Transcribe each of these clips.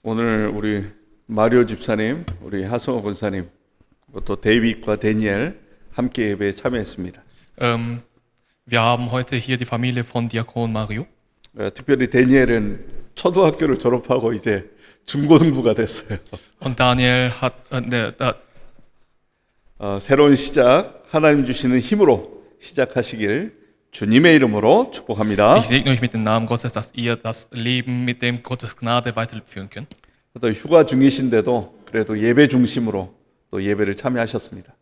오늘 우리 마리오 집사님, 우리 하성호 권사님, 또 데이빗과 데니엘 함께 예배에 참여했습니다. Wir haben heute hier die Familie von Diakon Mario. 특별히 데니엘은 초등학교를 졸업하고 이제 중고등부가 됐어요. Und Daniel hat, 새로운 시작, 하나님 주시는 힘으로 시작하시길 주님의 이름으로 축복합니다. ich segne euch mit dem Namen Gottes, dass ihr das Leben mit dem Gottes Gnade weiterführen könnt. 또 휴가 중이신데도 그래도 예배 중심으로 또 예배를 참여하셨습니다.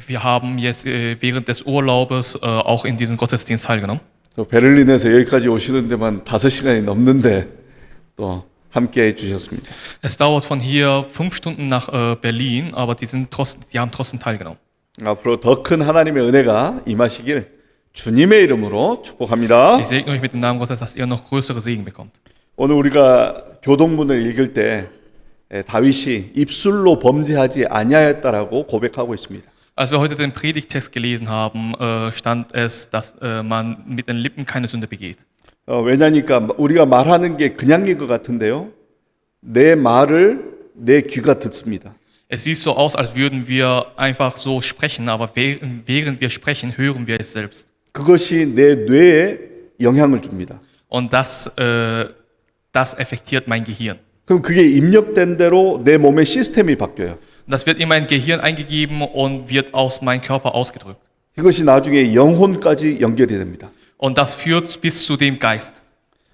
Wir haben jetzt während des Urlaubes auch in diesen Gottesdienst teilgenommen. 또 베를린에서 여기까지 오시는 데만 5시간이 넘는데 또 함께 해주셨습니다. Es dauert von hier 5 Stunden nach Berlin, aber die haben trotzdem teilgenommen. 앞으로 더 큰 하나님의 은혜가 임하시길 주님의 이름으로 축복합니다. Ich segne euch mit dem Namen Gottes, dass ihr noch größere Segen bekommt. 오늘 우리가 교동문을 읽을 때 다윗이 입술로 범죄하지 아니하였다라고 고백하고 있습니다. Als wir heute den Predigtext gelesen haben, stand es, dass man mit den Lippen keine Sünde begeht. 왜냐니까 우리가 말하는 게 그냥인 것 같은데요. 내 말을 내 귀가 듣습니다. Es sieht so aus, als würden wir einfach so sprechen, aber während wir sprechen, hören wir es selbst. 그것이 내 뇌에 영향을 줍니다. Und das affektiert mein Gehirn. 그럼 그게 입력된 대로 내 몸의 시스템이 바뀌어요. Das wird in mein Gehirn eingegeben und wird aus meinem Körper ausgedrückt. 이것이 나중에 영혼까지 연결이 됩니다. Und das führt bis zu dem Geist.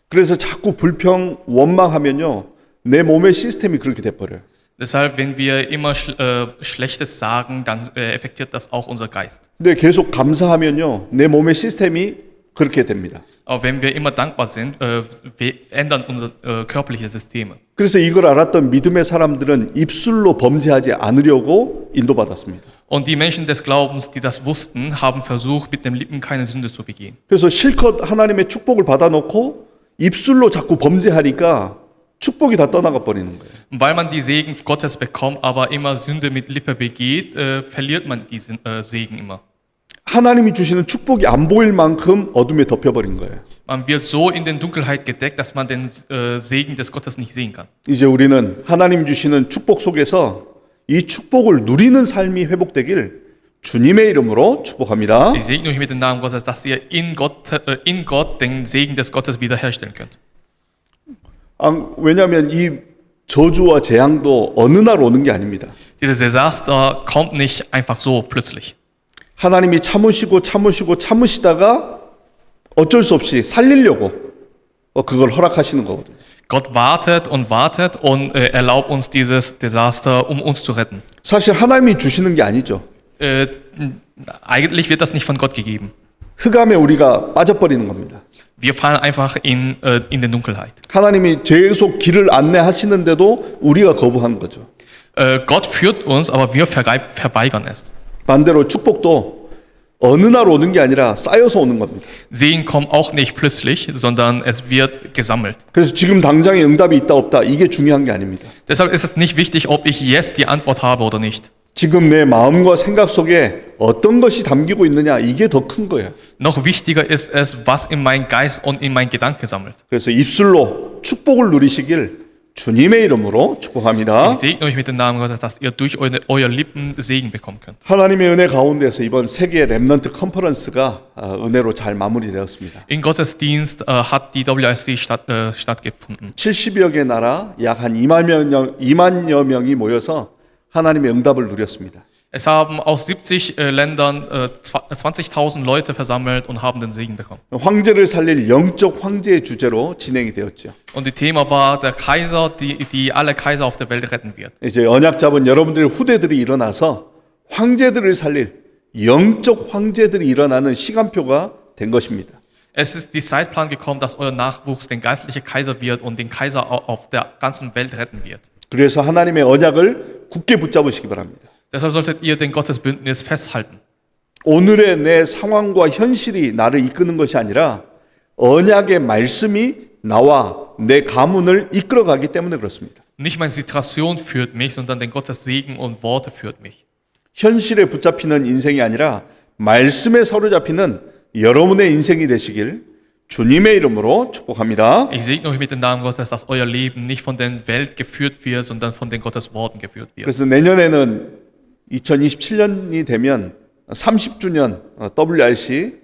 그래서 자꾸 불평, 원망하면요. 내 몸의 시스템이 그렇게 돼버려요. Deshalb, wenn wir immer Schlechtes sagen, dann affektiert das auch unser Geist. 근데 계속 감사하면요. 내 몸의 시스템이 그렇게 됩니다. Aber wenn wir immer dankbar sind, wir ändern unsere körperliche Systeme. 그래서 이걸 알았던 믿음의 사람들은 입술로 범죄하지 않으려고 인도받았습니다. Und die Menschen des Glaubens, die das wussten, haben versucht, mit den Lippen keine Sünde zu begehen. 그래서 실컷 하나님의 축복을 받아놓고 입술로 자꾸 범죄하니까 축복이 다 떠나가 버리는 거예요. Weil man die Segen Gottes bekommt, aber immer Sünde mit Lippe begeht, verliert man diesen Segen immer. 하나님이 주시는 축복이 안 보일 만큼 어둠에 덮여버린 거예요. Man wird so in den Dunkelheit gedeckt, dass man den Segen des Gottes nicht sehen kann. 이제 우리는 하나님 주시는 축복 속에서 이 축복을 누리는 삶이 회복되길 주님의 이름으로 축복합니다. Ich segne euch mit dem Namen Gottes, dass ihr in Gott den Segen des Gottes wiederherstellen könnt. 왜냐하면 이 저주와 재앙도 어느 날 오는 게 아닙니다. Dieses Desaster kommt nicht einfach so plötzlich. 하나님이 참으시다가 어쩔 수 없이 살리려고 그걸 허락하시는 거거든요. Gott wartet und erlaubt uns dieses Desaster, um uns zu retten. 사실 하나님이 주시는 게 아니죠. Eigentlich wird das nicht von Gott gegeben. 흑암에 우리가 빠져버리는 겁니다. Wir fallen einfach in den Dunkelheit. 하나님이 계속 길을 안내하시는데도 우리가 거부하는 거죠. Gott führt uns, aber wir verweigern es. 반대로 축복도 어느 날 오는 게 아니라 쌓여서 오는 겁니다. Segen kommt auch nicht plötzlich, sondern es wird gesammelt. 그래서 지금 당장에 응답이 있다 없다 이게 중요한 게 아닙니다. Deshalb ist es nicht wichtig, ob ich jetzt die Antwort habe oder nicht. 지금 내 마음과 생각 속에 어떤 것이 담기고 있느냐 이게 더 큰 거예요. Noch wichtiger ist es, was in meinen Geist und in meinen Gedanken sammelt. 그래서 입술로 축복을 누리시길 주님의 이름으로 축복합니다. Ich segne euch mit dem Namen Gottes, dass ihr durch euer Lippen Segen bekommen könnt. 하나님의 은혜 가운데서 이번 세계 렘넌트 컨퍼런스가 은혜로 잘 마무리되었습니다. In Gottesdienst hat die WIC stattgefunden. 70여 개 나라 약 한 2만여 명이 모여서 하나님의 응답을 누렸습니다. Es haben aus 70 Ländern 20.000 Leute versammelt und haben den Segen bekommen. 황제를 살릴 영적 황제의 주제로 진행이 되었죠. Und das Thema war der Kaiser, die alle Kaiser auf der Welt retten wird. 이제 언약 잡은 여러분들의 후대들이 일어나서 황제들을 살릴 영적 황제들이 일어나는 시간표가 된 것입니다. Es ist die Zeitplan gekommen, dass euer Nachwuchs den geistlichen Kaiser wird und den Kaiser auf der ganzen Welt retten wird. 그래서 하나님의 언약을 굳게 붙잡으시기 바랍니다. Deshalb solltet ihr den Gottesbündnis festhalten. 오늘의 내 상황과 현실이 나를 이끄는 것이 아니라 언약의 말씀이 나와 내 가문을 이끌어가기 때문에 그렇습니다. Nicht meine Situation führt mich, sondern den Gottes Segen und Worte führt mich. 현실에 붙잡히는 인생이 아니라 말씀에 사로잡히는 여러분의 인생이 되시길 주님의 이름으로 축복합니다. Ich segne euch mit dem Namen Gottes, dass euer Leben nicht von der Welt geführt wird, sondern von den Gottes Worten geführt wird. 그래서 내년에는 2027년이 되면 30주년 WRC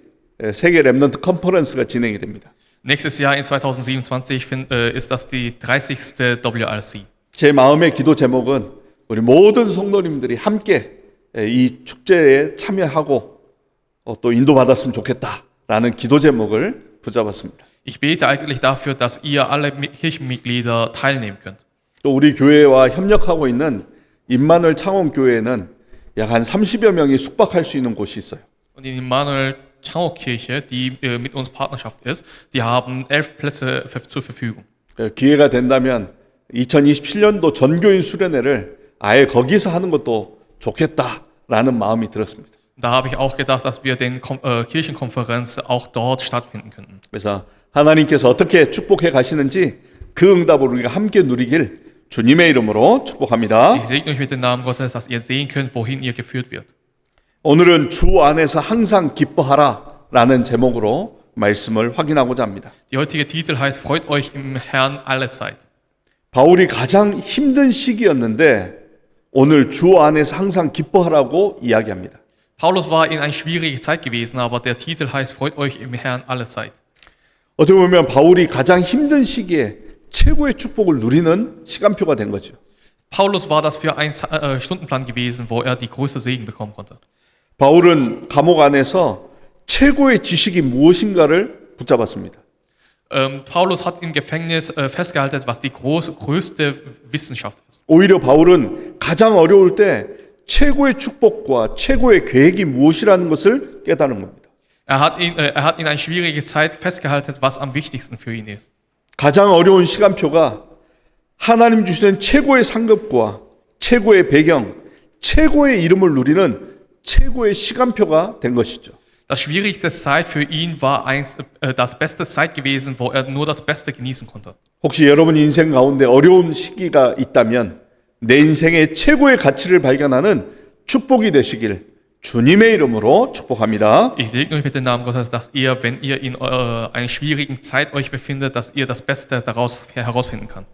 세계 랩넌트 컨퍼런스가 진행이 됩니다. Nächstes Jahr in 2027 ist das die 30. WRC. 제 마음의 기도 제목은 우리 모든 성도님들이 함께 이 축제에 참여하고 또 인도받았으면 좋겠다라는 기도 제목을 붙잡았습니다. Ich bete eigentlich dafür, dass ihr alle Kirchenmitglieder teilnehmen könnt. 또 우리 교회와 협력하고 있는 임마누엘 창원교회는 약 한 30여 명이 숙박할 수 있는 곳이 있어요. Und in Immanuel Chao-Kirche, die mit uns Partnerschaft ist, die haben 11 Plätze zur Verfügung. 기회가 된다면 2027년도 전교인 수련회를 아예 거기서 하는 것도 좋겠다라는 마음이 들었습니다. Da habe ich auch gedacht, dass wir den Kirchenkonferenz auch dort stattfinden könnten. 그래서 하나님께서 어떻게 축복해 가시는지 그 응답을 우리가 함께 누리길 주님의 이름으로 축복합니다. Ich segne euch mit dem Namen Gottes, dass ihr sehen könnt, wohin ihr geführt wird. 오늘은 주 안에서 항상 기뻐하라라는 제목으로 말씀을 확인하고자 합니다. Die heutige Titel heißt, freut euch im Herrn alle Zeit. 바울이 가장 힘든 시기였는데 오늘 주 안에서 항상 기뻐하라고 이야기합니다. Paulus war in einer schwierigen Zeit gewesen, aber der Titel heißt, freut euch im Herrn alle Zeit. 어떻게 보면 바울이 가장 힘든 시기에 최고의 축복을 누리는 시간표가 된 거죠. Paulus war das für einen Stundenplan gewesen, wo er die größte Segen bekommen konnte. 바울은 감옥 안에서 최고의 지식이 무엇인가를 붙잡았습니다. Paulus hat im Gefängnis festgehalten, was die größte Wissenschaft ist. 오히려 바울은 가장 어려울 때 최고의 축복과 최고의 계획이 무엇이라는 것을 깨달은 겁니다. Er hat in einer schwierigen Zeit festgehalten, was am wichtigsten für ihn ist. 가장 어려운 시간표가 하나님 주시는 최고의 상급과 최고의 배경, 최고의 이름을 누리는 최고의 시간표가 된 것이죠. Das schwierigste Zeit für ihn war das beste Zeit gewesen, wo er nur das Beste genießen konnte. 혹시 여러분 인생 가운데 어려운 시기가 있다면 내 인생의 최고의 가치를 발견하는 축복이 되시길 주님의 이름으로 축복합니다. Ich segne euch mit dem Namen Gottes, dass ihr, wenn ihr in einer schwierigen Zeit euch befindet, dass ihr das Beste daraus herausfinden kann.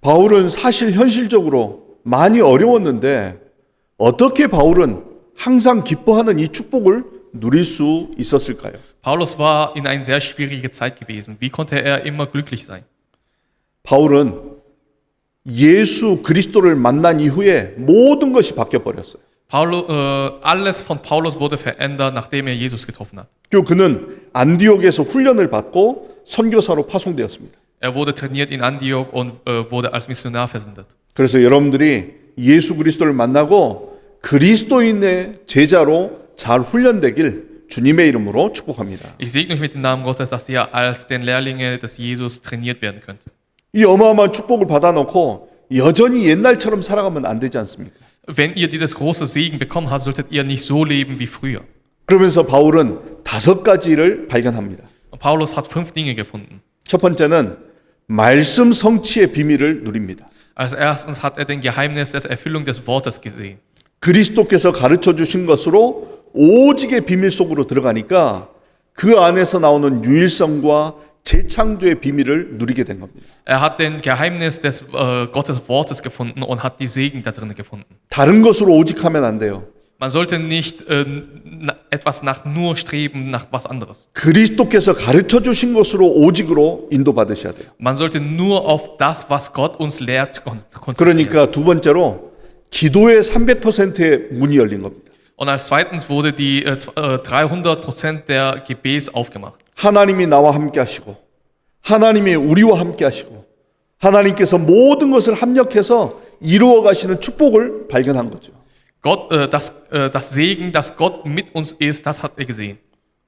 바울은 사실 현실적으로 많이 어려웠는데 어떻게 바울은 항상 기뻐하는 이 축복을 누릴 수 있었을까요? Paulus war in einer sehr schwierigen Zeit gewesen. Wie konnte er immer glücklich sein? 바울은 예수 그리스도를 만난 이후에 모든 것이 바뀌어 버렸어요. Alles von Paulus wurde verändert, nachdem er Jesus getroffen hat. 그리고 그는 안디옥에서 훈련을 받고 선교사로 파송되었습니다. Er wurde trainiert in Antioch und wurde als Missionar versendet. 그래서 여러분들이 예수 그리스도를 만나고 그리스도인의 제자로 잘 훈련되길 주님의 이름으로 축복합니다. Ich segne euch mit dem Namen Gottes, dass ihr als den Lehrlinge des Jesus trainiert werden könnt. 이 어마어마한 축복을 받아놓고 여전히 옛날처럼 살아가면 안 되지 않습니까? Wenn ihr dieses große Segen bekommen habt, solltet ihr nicht so leben wie früher. 그러면서 바울은 5가지를 발견합니다. Und Paulus hat 5 Dinge gefunden. 첫 번째는 말씀 성취의 비밀을 누립니다. Als erstens hat er den Geheimnis der Erfüllung des Wortes gesehen. 그리스도께서 가르쳐 주신 것으로 오직의 비밀 속으로 들어가니까 그 안에서 나오는 유일성과 재창조의 비밀을 누리게 된 겁니다. Er hat den Geheimnis des Gottes Wortes gefunden und hat die Segen da drin gefunden. 다른 것으로 오직하면 안 돼요. Man sollte nicht etwas nur streben nach was anderes. 그리스도께서 가르쳐 주신 것으로 오직으로 인도받으셔야 돼요. Man sollte nur auf das, was Gott uns lehrt, konzentrieren. 그러니까 두 번째로 기도의 300%의 문이 열린 겁니다. Und als zweitens wurde die 300% der Gebets aufgemacht. 하나님이 나와 함께 하시고 하나님이 우리와 함께 하시고 하나님께서 모든 것을 합력해서 이루어 가시는 축복을 발견한 거죠. Das Segen, dass Gott mit uns ist, das hat er gesehen.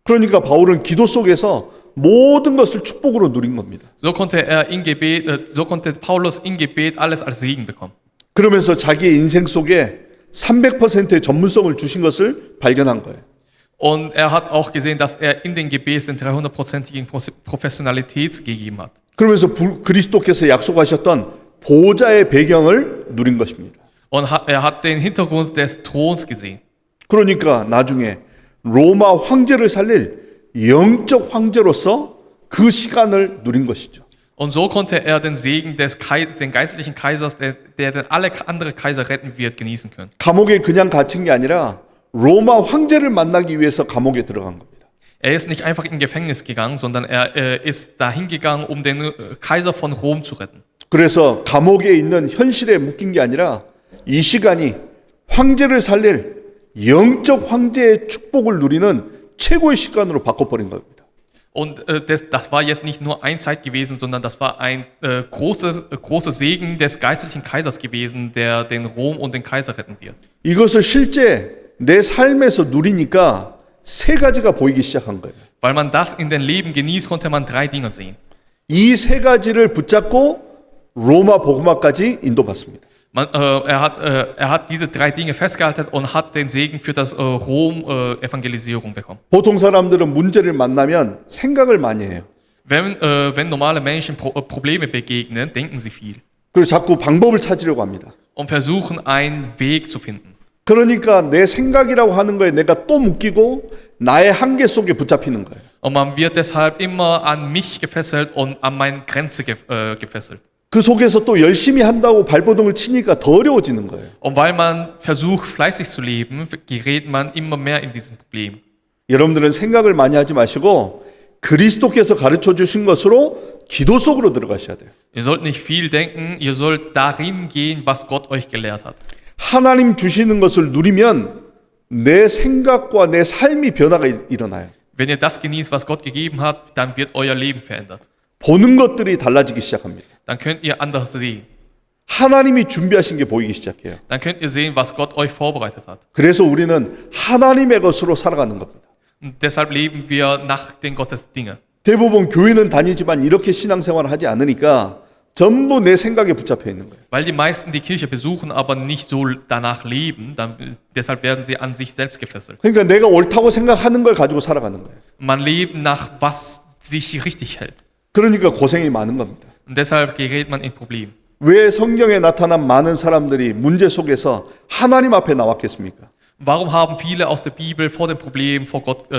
그러니까 바울은 기도 속에서 모든 것을 축복으로 누린 겁니다. So konnte Paulus in Gebet alles als Segen bekommen. 그러면서 자기의 인생 속에 300%의 전문성을 주신 것을 발견한 거예요. Und er hat auch gesehen, dass er in den Gebeten 300%igen Professionalität gegeben hat. 그러면서 그리스도께서 약속하셨던 보좌의 배경을 누린 것입니다. Und er hat den Hintergrund des Throns gesehen. 그러니까 나중에 로마 황제를 살릴 영적 황제로서 그 시간을 누린 것이죠. Und so konnte er den Segen den geistlichen Kaisers, der dann alle andere Kaiser retten wird, genießen können. 감옥에 그냥 갇힌 게 아니라 로마 황제를 만나기 위해서 감옥에 들어간 겁니다. Er ist nicht einfach in Gefängnis gegangen, sondern er ist dahin gegangen, um den Kaiser von Rom zu retten. 그래서 감옥에 있는 현실에 묶인 게 아니라 이 시간이 황제를 살릴 영적 황제의 축복을 누리는 최고의 시간으로 바꿔버린 겁니다. Und das war jetzt nicht nur eine Zeit gewesen, sondern das war ein großer Segen des geistlichen Kaisers gewesen, der den Rom und den Kaiser retten wird. 이것을 실제 내 삶에서 누리니까 세 가지가 보이기 시작한 거예요. Weil man das in den Leben genießt, konnte man 3 Dinge sehen. 이 세 가지를 붙잡고 로마 복음화까지 인도받습니다. Er hat diese 3 Dinge festgehalten und hat den Segen für das Rom-Evangelisierung bekommen. 보통 사람들은 문제를 만나면 생각을 많이 해요. Wenn normale Menschen Probleme begegnen, denken sie viel 그리고 자꾸 방법을 찾으려고 합니다. und versuchen, einen Weg zu finden. 그러니까 내 생각이라고 하는 거에 내가 또 묶이고 나의 한계 속에 붙잡히는 거예요. Und man wird deshalb immer an mich gefesselt und an meine Grenze gefesselt. 그 속에서 또 열심히 한다고 발버둥을 치니까 더 어려워지는 거예요. Und weil man versucht, fleißig zu leben, gerät man immer mehr in diesem Problem. 여러분들은 생각을 많이 하지 마시고 그리스도께서 가르쳐 주신 것으로 기도 속으로 들어가셔야 돼요. Ihr sollt nicht viel denken, ihr sollt darin gehen, was Gott euch gelehrt hat. 하나님 주시는 것을 누리면 내 생각과 내 삶이 변화가 일어나요. Wenn ihr das genießt, was Gott gegeben hat, dann wird euer Leben verändert. 보는 것들이 달라지기 시작합니다. Dann könnt ihr anders sehen. 하나님이 준비하신 게 보이기 시작해요. Dann könnt ihr sehen, was Gott euch vorbereitet hat. 그래서 우리는 하나님의 것으로 살아가는 겁니다. Und deshalb leben wir nach den Gottes Dinge. 대부분 교회는 다니지만 이렇게 신앙생활을 하지 않으니까 전부 내 생각에 붙잡혀 있는 거예요. Weil die meisten die Kirche besuchen, aber nicht so danach leben, deshalb werden sie an sich selbst gefesselt. 그러니까 내가 옳다고 생각하는 걸 가지고 살아가는 거예요. Man lebt nach, was sich richtig hält. 그러니까 고생이 많은 겁니다. Und deshalb gerät man in Probleme. 왜 성경에 나타난 많은 사람들이 문제 속에서 하나님 앞에 나왔겠습니까? Warum haben viele aus der Bibel vor dem Problem vor Gott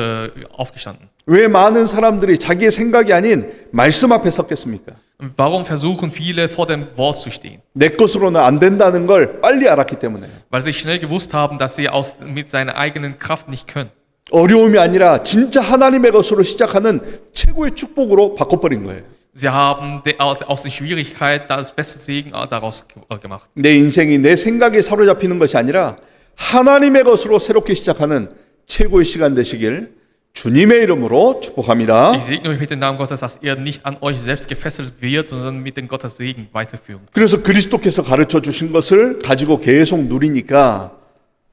aufgestanden? 왜 많은 사람들이 자기의 생각이 아닌 말씀 앞에 섰겠습니까? Und warum versuchen viele vor dem Wort zu stehen? 내 것으로는 안 된다는 걸 빨리 알았기 때문에. Weil sie schnell gewusst haben, dass sie mit seiner eigenen Kraft nicht können. 어려움이 아니라 진짜 하나님의 것으로 시작하는 최고의 축복으로 바꿔버린 거예요. Sie haben aus der Schwierigkeit das beste Segen daraus gemacht. 내 인생이 내 생각에 사로잡히는 것이 아니라 하나님의 것으로 새롭게 시작하는 최고의 시간 되시길 주님의 이름으로 축복합니다. Ich segne euch mit dem Namen Gottes, dass ihr nicht an euch selbst gefesselt wird, sondern mit dem Gottes Segen weiterführen. 그래서 그리스도께서 가르쳐 주신 것을 가지고 계속 누리니까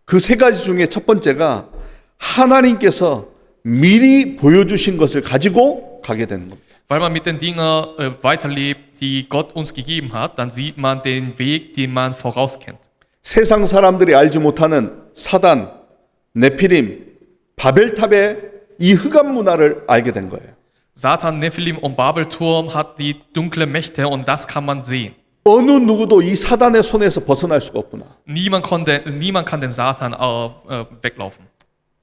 그 세 가지 중에 첫 번째가 하나님께서 미리 보여주신 것을 가지고 가게 되는 겁니다. Weil man mit den Dingen weiterlebt, die Gott uns gegeben hat, dann sieht man den Weg, den man vorauskennt. 세상 사람들이 알지 못하는 사단, 네피림, 바벨탑의 이 흑암 문화를 알게 된 거예요. Satan, Nephilim und Babelturm hat die dunkle Mächte und das kann man sehen. 어느 누구도 이 사단의 손에서 벗어날 수가 없구나. Niemand kann den Satan weglaufen.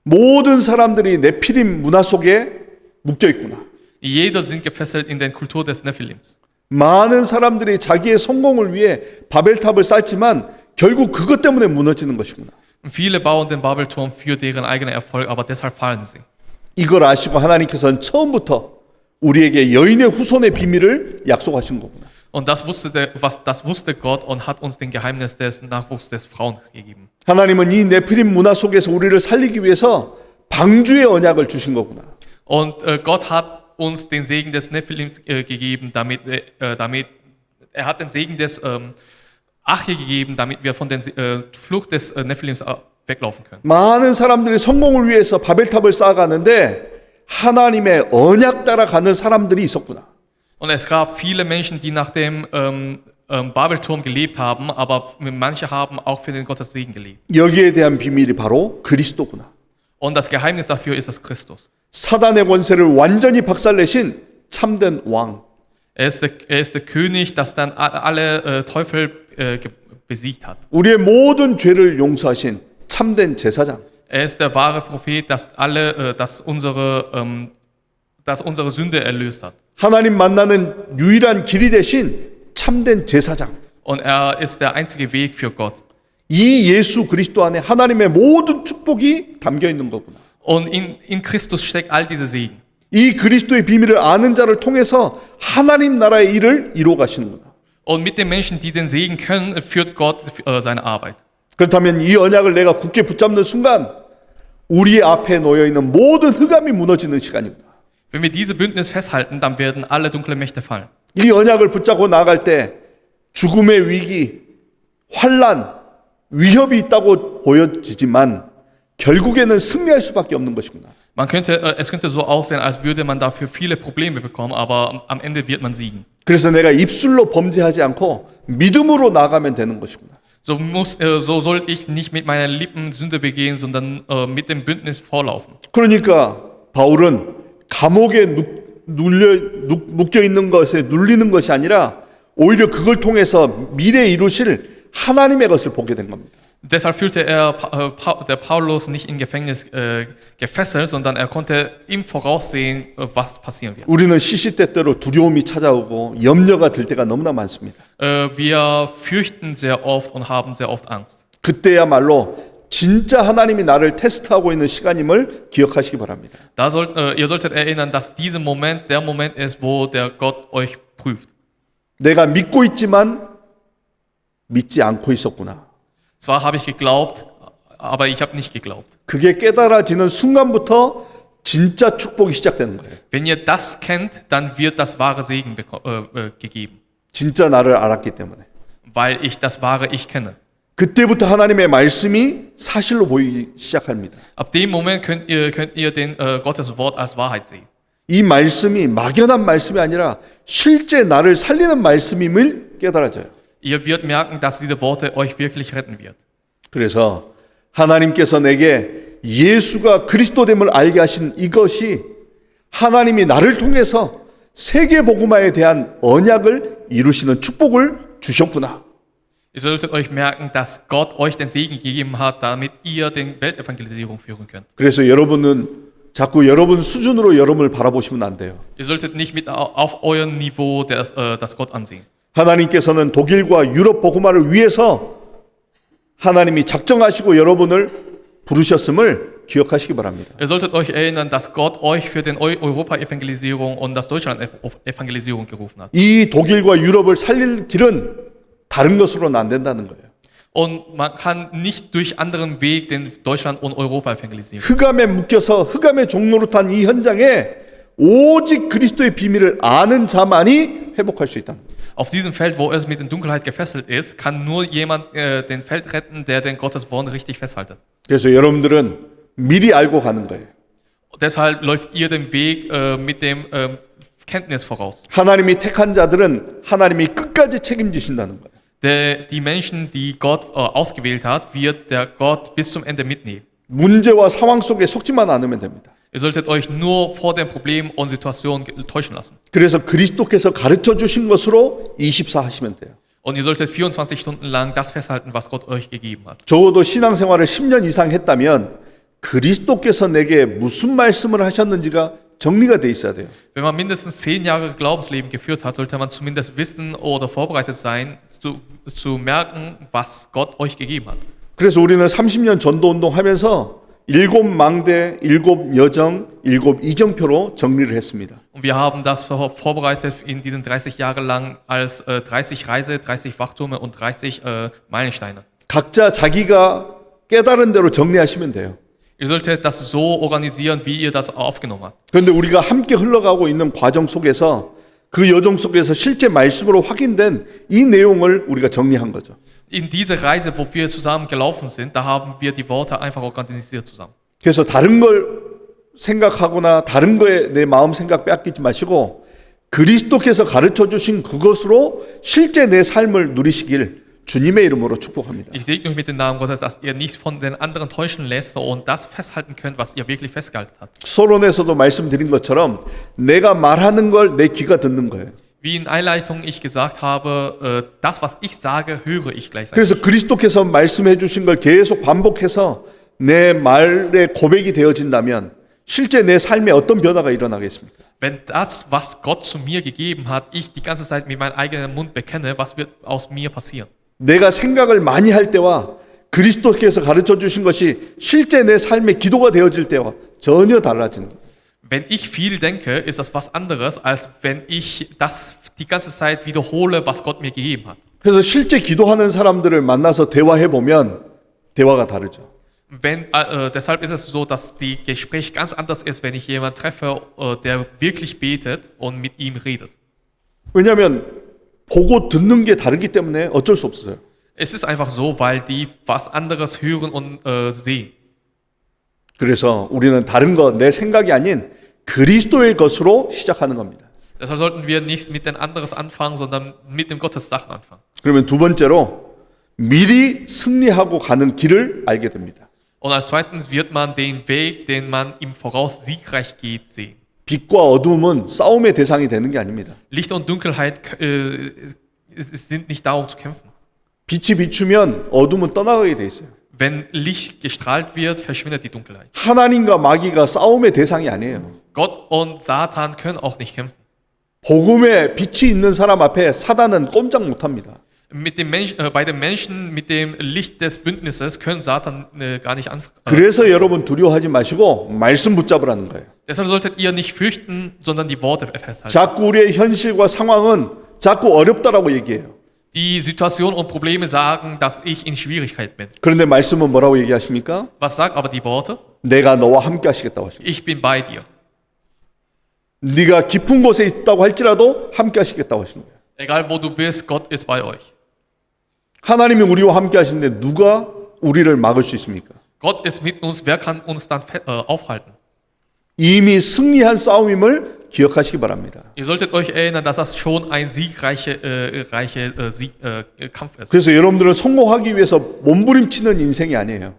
모든 사람들이 네피림 문화 속에 묶여 있구나. Jeder sind gefesselt in der Kultur des Nephilims. 많은 사람들이 자기의 성공을 위해 바벨탑을 쌓지만 결국 그것 때문에 무너지는 것이구나. Viele bauen den Babelturm für deren eigenen Erfolg, aber deshalb fallen sie. 이걸 아시고 하나님께서는 처음부터 우리에게 여인의 후손의 비밀을 약속하신 거구나. Und das wusste Gott und hat uns den Geheimnis des Nachwuchs des Frauen gegeben. 하나님은 이 네피림 문화 속에서 우리를 살리기 위해서 방주의 언약을 주신 거구나. Und Gott hat uns den Segen des Nephilims gegeben, damit er hat den Segen des Arche gegeben, damit wir von der Flucht des Nephilims weglaufen können. 많은 사람들이 성공을 위해서 바벨탑을 쌓아가는데 하나님의 언약 따라가는 사람들이 있었구나. Und es gab viele Menschen, die nach dem Babelturm gelebt haben, aber manche haben auch für den Gottes Segen gelebt. 여기에 대한 비밀이 바로 그리스도구나. Und das Geheimnis dafür ist das Christus. 사단의 권세를 완전히 박살내신 참된 왕. Er ist der König, das dann alle Teufel besiegt hat. 우리의 모든 죄를 용서하신 참된 제사장. Er ist der wahre Prophet, das unsere Sünde erlöst hat. 하나님 만나는 유일한 길이 대신 참된 제사장. Und er ist der einzige Weg für Gott. 이 예수 그리스도 안에 하나님의 모든 축복이 담겨 있는 거구나. Und in Christus steckt all diese Segen. 이 그리스도의 비밀을 아는 자를 통해서 하나님 나라의 일을 이루어 가시는구나. Und mit den Menschen, die den Segen können, führt Gott seine Arbeit. 그렇다면 이 언약을 내가 굳게 붙잡는 순간 우리 앞에 놓여 있는 모든 흑암이 무너지는 시간이구나. Wenn wir diese Bündnis festhalten, dann werden alle dunklen Mächte fallen. 이 언약을 붙잡고 나아갈 때 죽음의 위기, 환란, 위협이 있다고 보여지지만 결국에는 승리할 수밖에 없는 것이구나. Es könnte so aussehen, als würde man dafür viele Probleme bekommen, aber am Ende wird man siegen. 그래서 내가 입술로 범죄하지 않고 믿음으로 나아가면 되는 것이구나. So soll ich nicht mit meinen Lippen Sünde begehen, sondern mit dem Bündnis vorlaufen. 그러니까 바울은 감옥에 묶여 있는 것에 눌리는 것이 아니라 오히려 그걸 통해서 미래에 이루실 하나님의 것을 보게 된 겁니다. Deshalb fühlte der Paulus nicht im Gefängnis gefesselt, sondern er konnte im Voraussehen, was passieren wird. 우리는 시시때때로 두려움이 찾아오고 염려가 들 때가 너무나 많습니다. Wir fürchten sehr oft und haben sehr oft Angst. 그때야말로 진짜 하나님이 나를 테스트하고 있는 시간임을 기억하시기 바랍니다. Ihr solltet erinnern, dass dieser Moment der Moment ist, wo der Gott euch prüft. 내가 믿고 있지만 믿지 않고 있었구나. Zwar habe ich geglaubt, aber ich habe nicht geglaubt. 그게 깨달아지는 순간부터 진짜 축복이 시작되는 거예요. Wenn ihr das kennt, dann wird das wahre Segen gegeben, 진짜 나를 알았기 때문에. weil ich das wahre Ich kenne. 그때부터 하나님의 말씀이 사실로 보이기 시작합니다. Ab dem Moment könnt ihr den Gottes Wort als Wahrheit sehen. 이 말씀이 막연한 말씀이 아니라 실제 나를 살리는 말씀임을 깨달아져요. Ihr werdet merken, dass diese Worte euch wirklich retten wird. 그래서 하나님께서 내게 예수가 그리스도됨을 알게 하신 이것이 하나님이 나를 통해서 세계 복음화에 대한 언약을 이루시는 축복을 주셨구나. Ihr solltet euch merken, dass Gott euch den Segen gegeben hat, damit ihr den Weltevangelisierung führen könnt. 그래서 여러분은 자꾸 여러분 수준으로 여러분을 바라보시면 안 돼요. Ihr solltet nicht auf eurem Niveau das Gott ansehen. 하나님께서는 독일과 유럽 복음화를 위해서 하나님이 작정하시고 여러분을 부르셨음을 기억하시기 바랍니다. Ihr solltet euch erinnern, dass Gott euch für den Europa-Evangelisierung und das Deutschland-Evangelisierung gerufen hat. 이 독일과 유럽을 살릴 길은 다른 것으로는 안 된다는 거예요. Und man kann nicht durch anderen Weg den Deutschland und Europa evangelisieren. 흑암에 묶여서 흑암의 종로로 탄 이 현장에 오직 그리스도의 비밀을 아는 자만이 회복할 수 있다는 거예요. Auf diesem Feld, wo es mit der Dunkelheit gefesselt ist, kann nur jemand den Feld retten, der den Gottes Wort richtig festhaltet. 그래서 여러분들은 미리 알고 가는 거예요. Deshalb läuft ihr den Weg mit dem Kenntnis voraus. 하나님이 택한 자들은 하나님이 끝까지 책임지신다는 거예요. Die Menschen, die Gott ausgewählt hat, wird der Gott bis zum Ende mitnehmen. 문제와 상황 속에 속지만 않으면 됩니다. Ihr solltet euch nur vor den Problemen und Situationen täuschen lassen. 그래서 그리스도께서 가르쳐 주신 것으로 24 하시면 돼요. Und ihr solltet 24 Stunden lang das festhalten, was Gott euch gegeben hat. 적어도 신앙생활을 10년 이상 했다면 그리스도께서 내게 무슨 말씀을 하셨는지가 정리가 돼 있어야 돼요. Wenn man mindestens 10 Jahre Glaubensleben geführt hat, sollte man zumindest wissen oder vorbereitet sein, zu merken, was Gott euch gegeben hat. 그래서 우리는 30년 전도운동 하면서 7망대, 7여정, 7이정표로 정리를 했습니다. Und wir haben das vorbereitet in diesen 30 Jahre lang als 30 Reise, 30 Wachtürme und 30 Meilensteine. 각자 자기가 깨달은 대로 정리하시면 돼요. Ihr solltet das so organisieren, wie ihr das aufgenommen habt. 그런데 우리가 함께 흘러가고 있는 과정 속에서 그 여정 속에서 실제 말씀으로 확인된 이 내용을 우리가 정리한 거죠. In dieser Reise, wo wir zusammen gelaufen sind, da haben wir die Worte einfach organisiert zusammen. 그래서 다른 걸 생각하거나 다른 거에 내 마음 생각 빼앗기지 마시고 그리스도께서 가르쳐 주신 그것으로 실제 내 삶을 누리시길 주님의 이름으로 축복합니다. Ich segne euch mit dem Namen Gottes, dass ihr nicht von den anderen täuschen lässt und das festhalten könnt, was ihr wirklich festgehalten habt. 서론에서도 말씀드린 것처럼 내가 말하는 걸 내 귀가 듣는 거예요. Wie in Einleitung ich gesagt habe, das, was ich sage, höre ich gleichzeitig. 그래서 그리스도께서 말씀해 주신 걸 계속 반복해서 내 말의 고백이 되어진다면 실제 내 삶에 어떤 변화가 일어나겠습니까? Wenn das, was Gott zu mir gegeben hat, ich die ganze Zeit mit meinem eigenen Mund bekenne, was wird aus mir passieren? 내가 생각을 많이 할 때와 그리스도께서 가르쳐 주신 것이 실제 내 삶의 기도가 되어질 때와 전혀 달라지는 거예요. Wenn ich viel denke, ist das was anderes, als wenn ich das die ganze Zeit wiederhole, was Gott mir gegeben hat. 그래서 실제 기도하는 사람들을 만나서 대화해 보면 대화가 다르죠. Deshalb ist es so, dass die Gespräch ganz anders ist, wenn ich jemanden treffe, der wirklich betet und mit ihm redet. 왜냐하면 보고 듣는 게 다르기 때문에 어쩔 수 없어요. Es ist einfach so, weil die was anderes hören und sehen. 그래서 우리는 다른 것, 내 생각이 아닌 그리스도의 것으로 시작하는 겁니다. Deshalb sollten wir nicht mit den anderes anfangen, sondern mit dem Gottes Sachen anfangen. 그러면 두 번째로 미리 승리하고 가는 길을 알게 됩니다. Und als zweitens wird man den Weg, den man im Voraus siegreich geht, sehen. 빛과 어둠은 싸움의 대상이 되는 게 아닙니다. Licht und Dunkelheit sind nicht darum zu kämpfen. 빛이 비추면 어둠은 떠나가게 돼 있어요. Wenn Licht gestrahlt wird, verschwindet die Dunkelheit. 하나님과 마귀가 싸움의 대상이 아니에요. Gott und Satan können auch nicht kämpfen. 복음에 빛이 있는 사람 앞에 사단은 꼼짝 못합니다. Bei den Menschen mit dem Licht des Bündnisses können Satan gar nicht anfangen. 그래서 여러분 두려워하지 마시고 말씀 붙잡으라는 거예요. Deshalb solltet ihr nicht fürchten, sondern die Worte festhalten. 자꾸 우리의 현실과 상황은 자꾸 어렵다라고 얘기해요. Die Situation und Probleme sagen, dass ich in Schwierigkeit bin. 그런데 말씀은 뭐라고 얘기하십니까? Was sagt aber die Worte? 내가 너와 함께 하시겠다고 하십니다. Ich bin bei dir. 네가 깊은 곳에 있다고 할지라도 함께 하시겠다고 하시는 거예요. Egal wo du bist, Gott ist bei euch. 하나님이 우리와 함께 하시는데 누가 우리를 막을 수 있습니까? Gott ist mit uns, wer kann uns dann aufhalten? 이미 승리한 싸움임을 기억하시기 바랍니다. Ihr solltet euch erinnern, dass das schon ein reicher Kampf ist. 그래서 여러분들은 성공하기 위해서 몸부림치는 인생이 아니에요.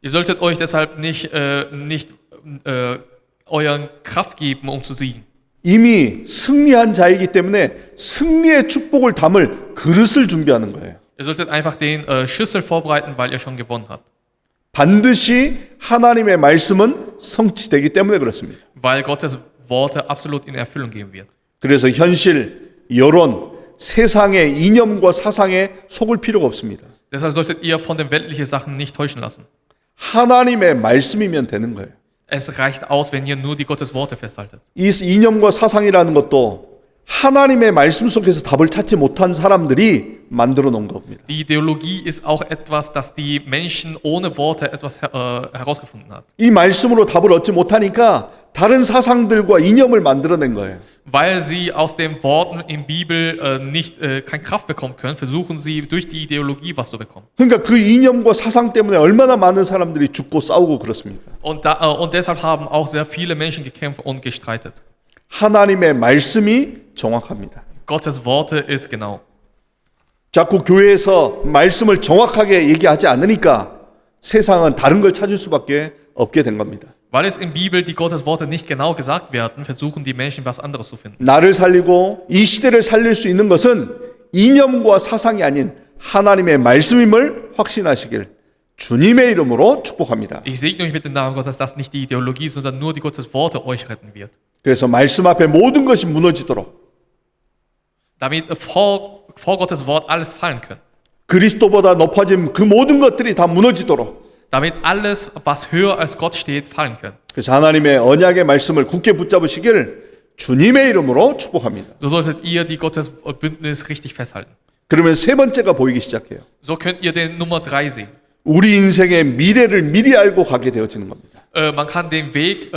Ihr solltet euch deshalb nicht euren Kraft geben, um zu siegen. 이미 승리한 자이기 때문에 승리의 축복을 담을 그릇을 준비하는 거예요. Ihr solltet einfach den Schüssel vorbereiten, weil ihr schon gewonnen habt. 반드시 하나님의 말씀은 성취되기 때문에 그렇습니다. Weil Gottes Worte absolut in Erfüllung gehen wird. 그래서 현실, 여론, 세상의 이념과 사상에 속을 필요가 없습니다. Deshalb solltet ihr von den weltlichen Sachen nicht täuschen lassen. 하나님의 말씀이면 되는 거예요. Es reicht aus, wenn ihr nur die Gottes Worte festhaltet. 이 이념과 사상이라는 것도 하나님의 말씀 속에서 답을 찾지 못한 사람들이 만들어 놓은 겁니다. Die Ideologie ist auch etwas, das die Menschen ohne Worte etwas herausgefunden hat. 이 말씀으로 답을 얻지 못하니까 다른 사상들과 이념을 만들어낸 거예요. Weil sie aus den Worten in Bibel keine Kraft bekommen können, versuchen sie durch die Ideologie was zu bekommen. 그러니까 그 이념과 사상 때문에 얼마나 많은 사람들이 죽고 싸우고 그렇습니까? Und deshalb haben auch sehr viele Menschen gekämpft und gestreitet. 하나님의 말씀이 정확합니다. Gottes Worte ist genau. 자꾸 교회에서 말씀을 정확하게 얘기하지 않으니까 세상은 다른 걸 찾을 수밖에 없게 된 겁니다. Weil es in Bibel die Gottes Worte nicht genau gesagt werden, versuchen die Menschen was anderes zu finden. 나를 살리고 이 시대를 살릴 수 있는 것은 이념과 사상이 아닌 하나님의 말씀임을 확신하시길 주님의 이름으로 축복합니다. Ich segne euch mit dem Namen Gottes, dass nicht die Ideologie, sondern nur die Gottes Worte euch retten wird. 그래서 말씀 앞에 모든 것이 무너지도록 Damit vor Gottes Wort alles fallen können. 그리스도보다 높아진 그 모든 것들이 다 무너지도록 Damit alles, was höher als Gott steht, fallen können. 그래서 하나님의 언약의 말씀을 굳게 붙잡으시길 주님의 이름으로 축복합니다. So solltet ihr die Gottes Bündnis richtig festhalten. 그러면 세 번째가 보이기 시작해요. So könnt ihr den Nummer 3 sehen. 우리 인생의 미래를 미리 알고 가게 되어지는 겁니다. Man kann den Weg,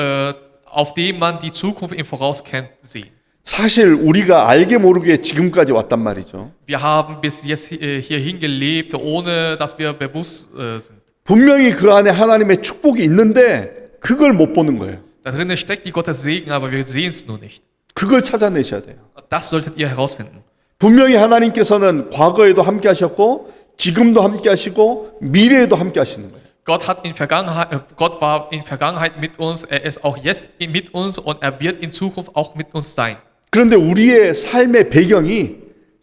auf dem man die Zukunft im Voraus kennt, sehen. 사실 우리가 알게 모르게 지금까지 왔단 말이죠. Wir haben bis jetzt hierhin gelebt, ohne dass wir bewusst sind. 분명히 그 안에 하나님의 축복이 있는데 그걸 못 보는 거예요. Da drinnen steckt die Gottes Segen, aber wir sehen es nur nicht. 그걸 찾아내셔야 돼요. Das solltet ihr herausfinden. 분명히 하나님께서는 과거에도 함께 하셨고 지금도 함께 하시고 미래에도 함께 하시는 거예요. Gott war in Vergangenheit mit uns, er ist auch jetzt mit uns und er wird in Zukunft auch mit uns sein. 그런데 우리의 삶의 배경이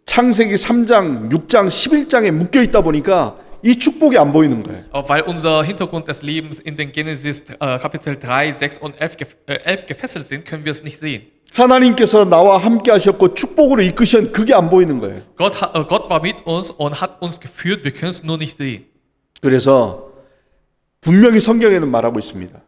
창세기 3장, 6장, 11장에 묶여 있다 보니까 이 축복이 안 보이는 거예요. Weil unser Hintergrund des Lebens in den Genesis Kapitel 3, 6 und 11 gefesselt sind, können wir es nicht sehen. 하나님께서 나와 함께 하셨고 축복으로 이끄신 그게 안 보이는 거예요. Gott war mit uns und hat uns geführt, wir können es nur nicht sehen. 그래서 분명히 성경에는 말하고 있습니다.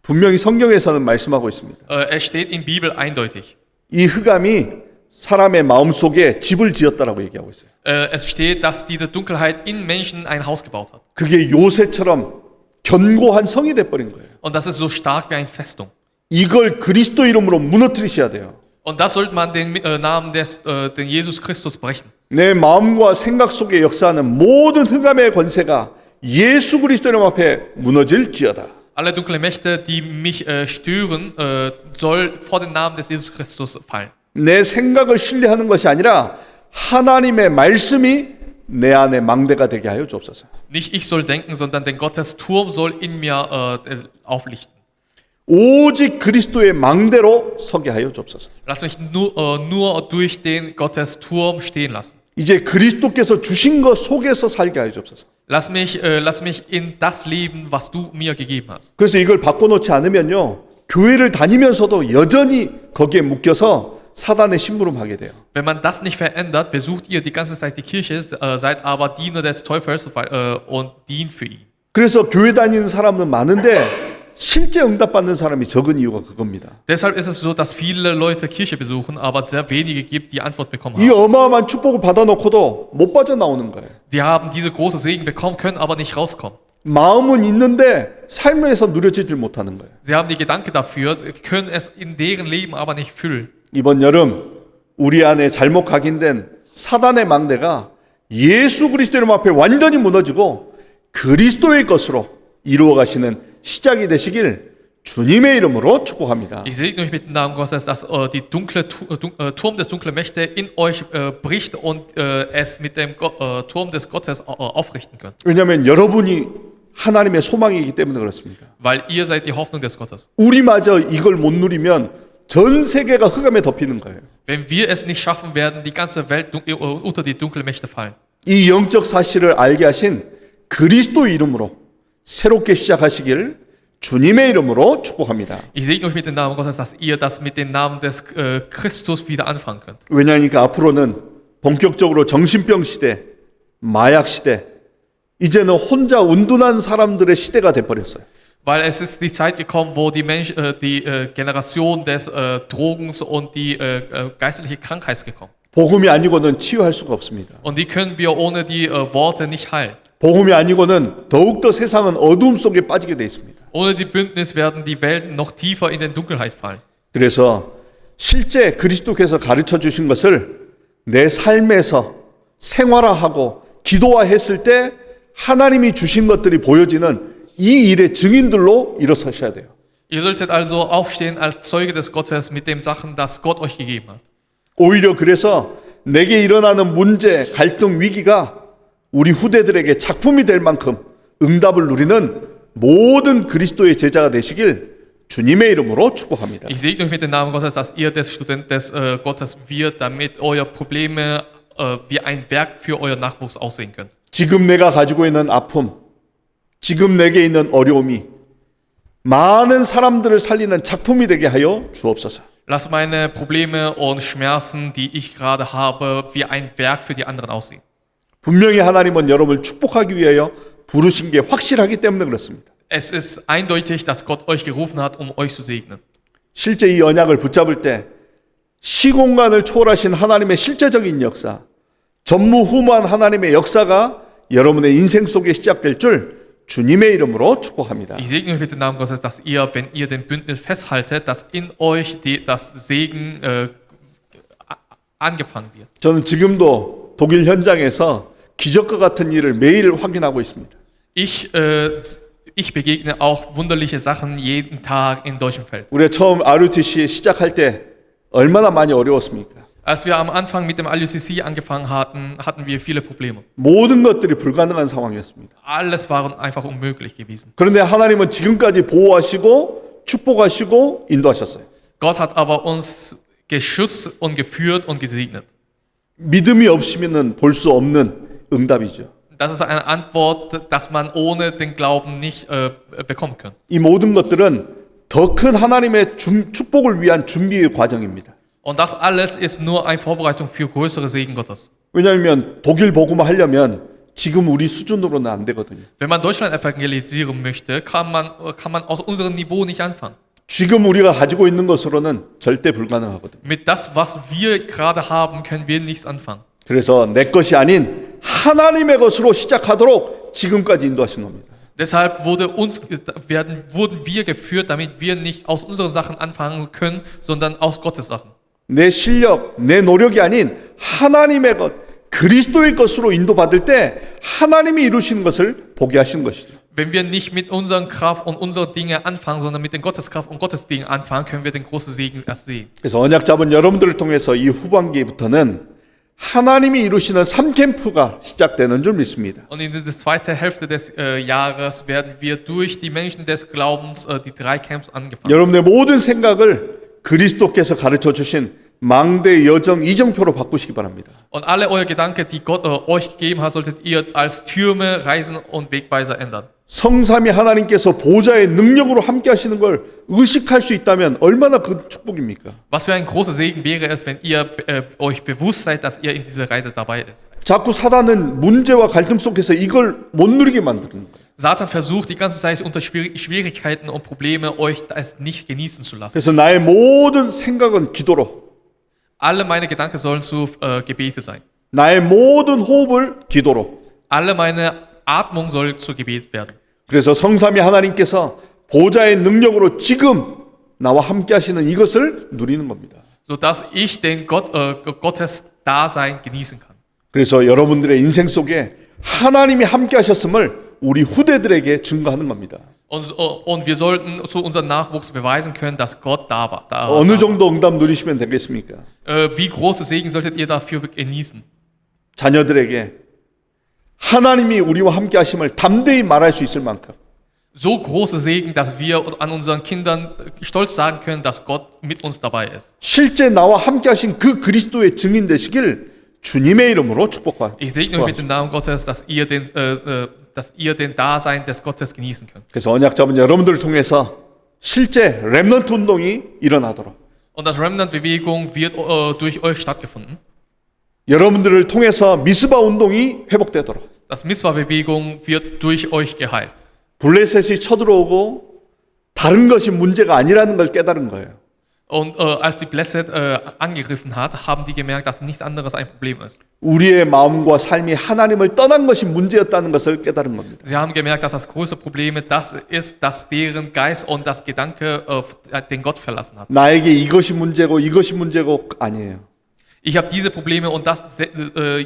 분명히 성경에서는 말씀하고 있습니다. Es steht in Bibel eindeutig. 이 흑암이 사람의 마음속에 집을 지었다라고 얘기하고 있어요. Es steht, dass diese Dunkelheit in Menschen ein Haus gebaut hat. 그게 요새처럼 견고한 성이 돼버린 거예요. Und das ist so stark wie eine Festung. 이걸 그리스도 이름으로 무너뜨리셔야 돼요. Und das sollte man den Namen den Jesus Christus brechen. 내 마음과 생각 속에 역사하는 모든 흑암의 권세가 예수 그리스도 이름 앞에 무너질지어다. Alle dunkle Mächte, die mich stören, soll vor den Namen des Jesus Christus fallen. 내 생각을 신뢰하는 것이 아니라 하나님의 말씀이 내 안에 망대가 되게 하여 주옵소서. Nicht ich soll denken, sondern den Gottes Turm soll in mir auflichten. 오직 그리스도의 망대로 서게 하여 주옵소서. Lass mich nur durch den Gottes Turm stehen lassen. 이제 그리스도께서 주신 것 속에서 살게 하여 주옵소서. Lass mich in das leben, was du mir gegeben hast. 그래서 이걸 바꿔놓지 않으면요, 교회를 다니면서도 여전히 거기에 묶여서 사단의 심부름하게 돼요. Wenn man das nicht verändert, besucht ihr die ganze Zeit die Kirche, seid aber Diener des Teufels und dient für ihn. 그래서 교회 다니는 사람은 많은데 실제 응답받는 사람이 적은 이유가 그겁니다. Deshalb ist es so, dass viele Leute Kirche besuchen, aber sehr wenige gibt, die Antwort bekommen 이 haben. 어마어마한 축복을 받아놓고도 못 빠져나오는 거예요. Die haben diese große Segen bekommen, können aber nicht rauskommen. 마음은 있는데 삶에서 누려지질 못하는 거예요. Sie haben die Gedanken dafür, können es in deren Leben aber nicht füllen. 이번 여름 우리 안에 잘못 각인된 사단의 망대가 예수 그리스도 이름 앞에 완전히 무너지고 그리스도의 것으로 이루어 가시는 시작이 되시길 주님의 이름으로 축복합니다. Ich segne euch mit dem Namen Gottes, dass die Turm des dunklen Mächte in euch bricht und es mit dem Turm des Gottes aufrichten könnt. 왜냐하면 여러분이 하나님의 소망이기 때문에 그렇습니다. Weil ihr seid die Hoffnung des Gottes. 우리마저 이걸 못 누리면 전 세계가 흑암에 덮이는 거예요. Wenn wir es nicht schaffen, werden die ganze Welt unter die dunklen Mächte fallen. 이 영적 사실을 알게 하신 그리스도 이름으로 새롭게 시작하시기를 주님의 이름으로 축복합니다. Ich segne euch mit dem Namen Gottes, dass ihr das mit dem Namen des Christus wieder anfangen könnt. 왜냐하니까 앞으로는 본격적으로 정신병 시대, 마약 시대, 이제는 혼자 은둔한 사람들의 시대가 돼버렸어요. Weil es ist die Zeit gekommen, wo die Generation des Drogens und die geistliche Krankheit ist gekommen. 복음이 아니고는 치유할 수가 없습니다. Und die können wir ohne die Worte nicht heilen. 복음이 아니고는 더욱더 세상은 어두움 속에 빠지게 돼 있습니다. Ohne die Bündnis werden die Welten noch tiefer in den Dunkelheit fallen. 그래서 실제 그리스도께서 가르쳐 주신 것을 내 삶에서 생활화하고 기도화했을 때 하나님이 주신 것들이 보여지는 이 일의 증인들로 일어서셔야 돼요. Ihr solltet also aufstehen als Zeuge des Gottes mit den Sachen, das Gott euch gegeben hat. 오히려 그래서 내게 일어나는 문제, 갈등, 위기가 우리 후대들에게 작품이 될 만큼 응답을 누리는 모든 그리스도의 제자가 되시길 주님의 이름으로 축복합니다. Ich segne euch mit dem Namen Gottes, dass ihr des Student des Gottes wird, damit eure Probleme wie ein Werk für euer Nachwuchs aussehen könnt. 지금 내가 가지고 있는 아픔, 지금 내게 있는 어려움이 많은 사람들을 살리는 작품이 되게 하여 주옵소서. Lass meine Probleme und Schmerzen, die ich gerade habe, wie ein Werk für die anderen aussehen. 분명히 하나님은 여러분을 축복하기 위하여 부르신 게 확실하기 때문에 그렇습니다. Es ist eindeutig, dass Gott euch gerufen hat, um euch zu segnen. 실제 이 언약을 붙잡을 때 시공간을 초월하신 하나님의 실제적인 역사, 전무후무한 하나님의 역사가 여러분의 인생 속에 시작될 줄 주님의 이름으로 축복합니다. Ich segne euch mit dem Namen Gottes, dass ihr, wenn ihr den Bündnis festhaltet, dass in euch das Segen angefangen wird. 저는 지금도 독일 현장에서 기적과 같은 일을 매일 확인하고 있습니다. Ich begegne auch wunderliche Sachen jeden Tag in deutschen Feld. 우리가 처음 RUTC 시작할 때 얼마나 많이 어려웠습니까? Als wir am Anfang mit dem IUCC angefangen hatten, hatten wir viele Probleme. 모든 것들이 불가능한 상황이었습니다. Alles war einfach unmöglich gewesen. 그런데 하나님은 지금까지 보호하시고 축복하시고 인도하셨어요. Gott hat aber uns geschützt und geführt und gesegnet. 믿음이 없으면 볼 수 없는 응답이죠. Das ist eine Antwort, dass man ohne den Glauben nicht bekommen kann. 이 모든 것들은 더 큰 하나님의 축복을 위한 준비의 과정입니다. Und das alles ist nur eine Vorbereitung für größere Segen Gottes. 왜냐하면 독일 복음화 하려면 지금 우리 수준으로는 안 되거든요. Wenn man Deutschland evangelisieren möchte, kann man aus unserem Niveau nicht anfangen. 지금 우리가 가지고 있는 것으로는 절대 불가능하거든요. Mit das, was wir gerade haben, können wir nichts anfangen. 그래서 내 것이 아닌 하나님의 것으로 시작하도록 지금까지 인도하신 겁니다. Deshalb wurden wir geführt, damit wir nicht aus unseren Sachen anfangen können, sondern aus Gottes Sachen. 내 실력, 내 노력이 아닌 하나님의 것, 그리스도의 것으로 인도받을 때 하나님이 이루시는 것을 보게 하신 것이죠. Wenn wir nicht mit unserer Kraft und unseren Dingen anfangen, sondern mit den Gotteskraft und Gottes Dingen anfangen, können wir den großen Segen erst sehen. 그래서 언약 잡은 여러분들을 통해서 이 후반기부터는 하나님이 이루시는 3캠프가 시작되는 줄 믿습니다. Und in dieser zweiten Hälfte des Jahres werden wir durch die Menschen des Glaubens die 3 Camps angefangen. 여러분의 모든 생각을 그리스도께서 가르쳐 주신 망대 여정 이정표로 바꾸시기 바랍니다. Und alle eure Gedanken, die Gott euch gegeben hat, solltet ihr als Türme, Reisen und Wegweiser ändern. 성삼위 하나님께서 보좌의 능력으로 함께 하시는 걸 의식할 수 있다면 얼마나 그 축복입니까? Was für ein großer Segen wäre es, wenn ihr euch bewusst seid, dass ihr in dieser Reise dabei ist. 자꾸 사단은 문제와 갈등 속에서 이걸 못 누리게 만드는 거예요. Satan versucht die ganze Zeit unter Schwierigkeiten und Probleme euch es nicht genießen zu lassen. 그래서 나의 모든 생각은 기도로, Alle meine Gedanken sollen zu Gebete sein. 나의 모든 호흡을 기도로. Alle meine Atmung soll zu Gebet werden. 그래서 성삼위 하나님께서 보좌의 능력으로 지금 나와 함께 하시는 이것을 누리는 겁니다. Sodass ich den Gottes Dasein genießen kann. 그래서 여러분들의 인생 속에 하나님이 함께 하셨음을 우리 후대들에게 증거하는 겁니다. Und wir sollten zu unserem Nachwuchs beweisen können, dass Gott da war. 어느 정도 응답 누리시면 되겠습니까? Wie große Segen solltet ihr dafür genießen? 자녀들에게 하나님이 우리와 함께 하심을 담대히 말할 수 있을 만큼 So große Segen, dass wir an unseren Kindern stolz sagen können, dass Gott mit uns dabei ist. 실제 나와 함께 하신 그 그리스도의 증인 되시길 주님의 이름으로 축복합니다. Ich segne euch mit dem Namen Gottes, dass ihr den Dasein des Gottes genießen könnt. 그래서 언약 잡은 여러분들을 통해서 실제 렘넌트 운동이 일어나도록 Und das Remnant-Bewegung wird durch euch stattgefunden. 여러분들을 통해서 미스바 운동이 회복되도록 Das Miswa-Bewegung wird durch euch geheilt. 블레셋이 쳐들어오고 다른 것이 문제가 아니라는 걸 깨달은 거예요. Und als die Blessed angegriffen hat, haben die gemerkt, dass nichts anderes ein Problem ist. 우리의 마음과 삶이 하나님을 떠난 것이 문제였다는 것을 깨달은 겁니다. Sie haben gemerkt, dass das größte Problem das ist, dass deren Geist und das Gedanke den Gott verlassen hat. 나에게 이것이 문제고 이것이 문제고 아니에요. Ich habe diese Probleme und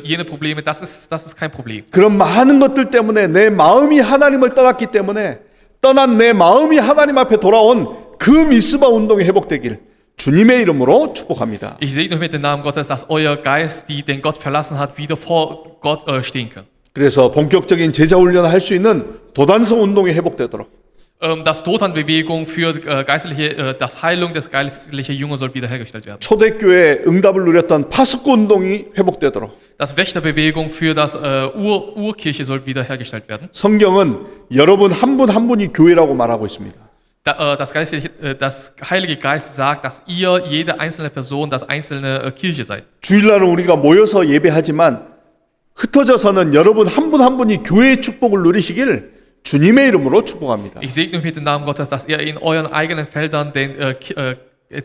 jene Probleme, das ist kein Problem. 그런 많은 것들 때문에 내 마음이 하나님을 떠났기 때문에 떠난 내 마음이 하나님 앞에 돌아온 그 미스바 운동이 회복되길 주님의 이름으로 축복합니다. Ich segne euch mit dem Namen Gottes, dass euer Geist, die den Gott verlassen hat, wieder vor Gott stehen können. 그래서 본격적인 제자 훈련을 할 수 있는 도단성 운동이 회복되도록 Dass Totan-Bewegung für das Heilung des geistlichen Jungen soll wiederhergestellt werden. 초대교회 응답을 누렸던 파스코 운동이 회복되도록 Das Wächterbewegung für das Urkirche soll wiederhergestellt werden. 성경은 여러분 한 분 한 분이 교회라고 말하고 있습니다. Das Heilige Geist sagt, dass ihr, jede einzelne Person, das einzelne Kirche seid. 주일날은 우리가 모여서 예배하지만 흩어져서는 여러분 한 분 한 분이 교회의 축복을 누리시길 주님의 이름으로 축복합니다. Ich segne euch mit dem Namen Gottes, dass ihr in euren eigenen Feldern den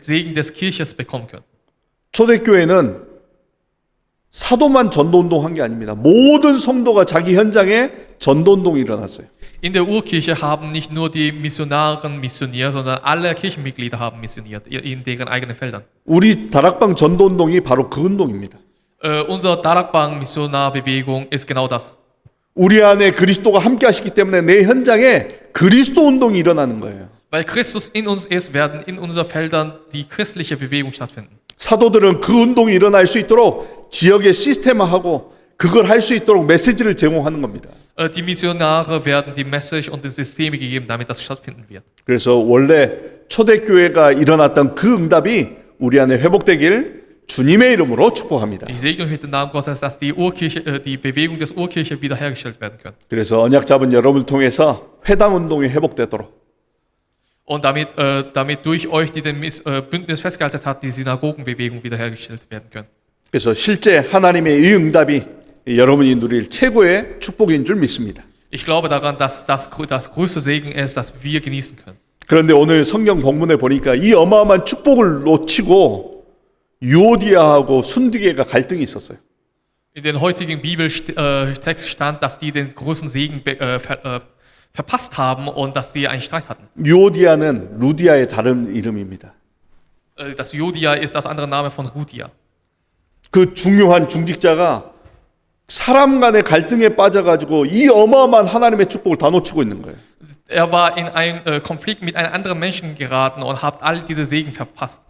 Segen des Kirches bekommen könnt. 초대교회는 사도만 전도운동 한 게 아닙니다. 모든 성도가 자기 현장에 전도운동이 일어났어요. In der Urkirche haben nicht nur die Missionaren missioniert, sondern alle Kirchenmitglieder haben missioniert in deren eigenen Feldern. 우리 다락방 전도운동이 바로 그 운동입니다. Unsere Darakbang Missionarbewegung ist genau das. 우리 안에 그리스도가 함께 하시기 때문에 내 현장에 그리스도 운동이 일어나는 거예요. Weil Christus in uns ist, werden in unseren Feldern die christliche Bewegung stattfinden. 사도들은 그 운동이 일어날 수 있도록 지역에 시스템화하고 그걸 할 수 있도록 메시지를 제공하는 겁니다. Die Missionare werden die Message und die Systeme gegeben, damit das stattfinden wird. 그래서 원래 초대교회가 일어났던 그 응답이 우리 안에 회복되길 주님의 이름으로 축복합니다. Ich segne euch mit dem Namen Gottes, dass die Bewegung des Urkirche wiederhergestellt werden kann. 그래서 언약 잡은 여러분을 통해서 회당 운동이 회복되도록 Und damit durch euch, die den Bündnis festgehalten hat, die Synagogenbewegung wiederhergestellt werden können. 그래서 실제 하나님의 이 응답이 여러분이 누릴 최고의 축복인 줄 믿습니다. Ich glaube daran, dass das größte Segen ist, das wir genießen können. 그런데 오늘 성경 본문에 보니까 이 어마어마한 축복을 놓치고 유오디아하고 순디게가 갈등이 있었어요. In den heutigen Bibeltext stand, dass die den großen Segen verpasst haben und dass sie einen Streit hatten. 유오디아는 루디아의 다른 이름입니다. Das Jodia ist das andere Name von Rudia. 그 중요한 중직자가 사람 간의 갈등에 빠져가지고 이 어마어마한 하나님의 축복을 다 놓치고 있는 거예요. Er war in einen Konflikt mit einem anderen Menschen geraten und hat all diese Segen verpasst.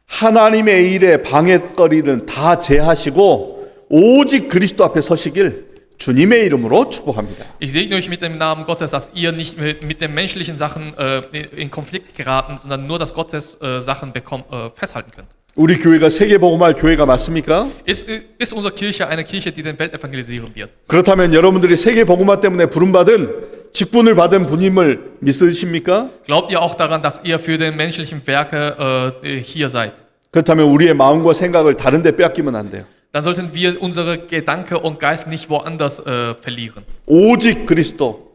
하나님의 일에 방해거리는 다 제하시고 오직 그리스도 앞에 서시길 주님의 이름으로 축복합니다. Ich segne euch mit dem Namen Gottes, dass ihr nicht mit den menschlichen Sachen in Konflikt geraten, sondern nur, dass Gottes Sachen festhalten könnt. 우리 교회가 세계복음할 교회가 맞습니까? Ist unsere Kirche eine Kirche, die den Welt evangelisieren wird? 그렇다면 여러분들이 세계복음화 때문에 부름받은 직분을 받은 분임을 믿으십니까? Glaubt ihr auch daran, dass ihr für den menschlichen Werke hier seid? 그렇다면 우리의 마음과 생각을 다른 데 빼앗기면 안 돼요. Dann sollten wir unsere Gedanken und Geist nicht woanders verlieren. 오직 그리스도,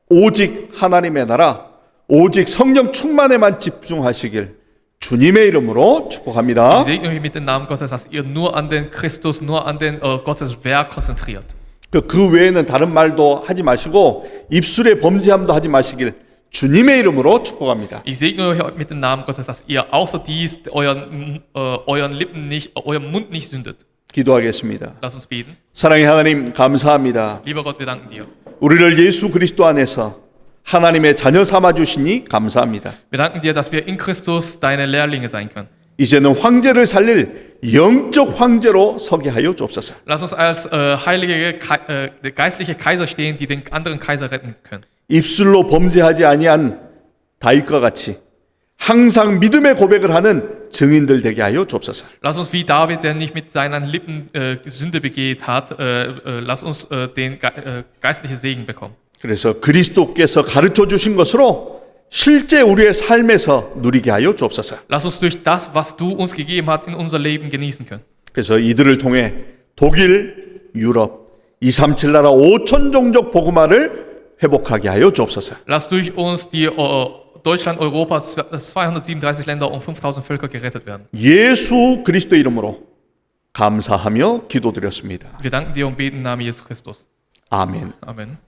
오직 하나님의 나라, 오직 성령 충만에만 집중하시길 주님의 이름으로 축복합니다. Ich segne euch mit dem Namen Gottes, dass ihr nur an den Christus, nur an den Gottes Werk konzentriert. 그 외에는 다른 말도 하지 마시고 입술의 범죄함도 하지 마시길 주님의 이름으로 축복합니다. Ich segne euch mit dem Namen Gottes, dass ihr außer dies euren Mund nicht sündet. 기도하겠습니다. Lass uns beten. 사랑의 하나님 감사합니다. Lieber Gott, wir danken dir. 우리를 예수 그리스도 안에서 하나님의 자녀 삼아 주시니 감사합니다. Wir danken dir, dass wir in Christus deine Lehrlinge sein können. 이제는 황제를 살릴 영적 황제로 서게 하여 주옵소서. Lass uns als geistliche Kaiser stehen, die den anderen Kaiser retten können. 입술로 범죄하지 아니한 다윗과 같이 항상 믿음의 고백을 하는 증인들 되게 하여 주옵소서. Lass uns wie David, der nicht mit seinen Lippen Sünde begeht hat, lass uns den geistlichen Segen bekommen. 그래서 그리스도께서 가르쳐 주신 것으로 실제 우리의 삶에서 누리게 하여 주옵소서. Lass uns durch das, was du uns gegeben hast, in unser Leben genießen können. 그래서 이들을 통해 독일, 유럽, 237 나라 5천 종족 복음화를 회복하게 하여 주옵소서. Lass durch uns die Deutschland, Europa, 237 Länder und 5000 Völker gerettet werden. 예수 그리스도 이름으로 감사하며 기도드렸습니다. Wir danken dir und beten im Namen Jesus Christus. 아멘. Amen.